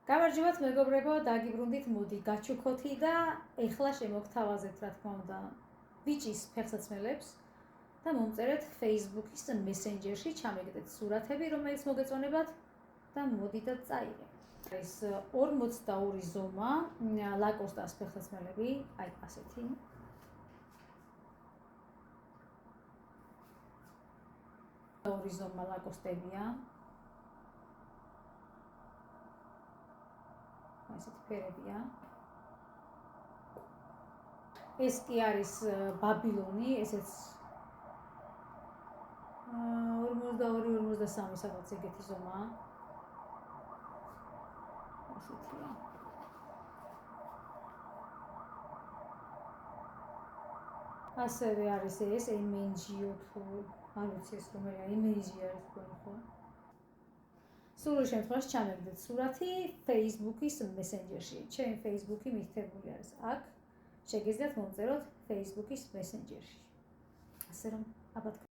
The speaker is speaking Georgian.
გამარჯობათ მეგობრებო, დაგიბრუნდით, მოდი გაჩუქოთი და ეხლა შემოგთავაზებთ, რა თქმა უნდა, ბიჭის ფეხსაცმელებს და მომწერეთ Facebook-ის მესენჯერში, ჩამეგდეთ სურათები, რომელიც მოგეწონებათ და მოდით წაიღეთ. ეს 42 ზომა, ლაკოსტას ფეხსაცმელები, აი ასეთი. ორი ზომა ლაკოსტებია. ესეთი ფერებია. ეს კი არის ბაბილონი, ესეც 42-43 სადაც ეგეთი ზომაა. ასეთია. ასევე არის ეს MNGO თუ არ ვიცი ეს რომელია, MNG არის თქვენ ხო? სრულ შემთხვევაში ჩამეგდეთ სურათი Facebook-ის მესენჯერში. ჩემი Facebook-ი მითითებული არის აქ. შეგიძლიათ მომწეროთ Facebook-ის მესენჯერში. ასე რომ, აბა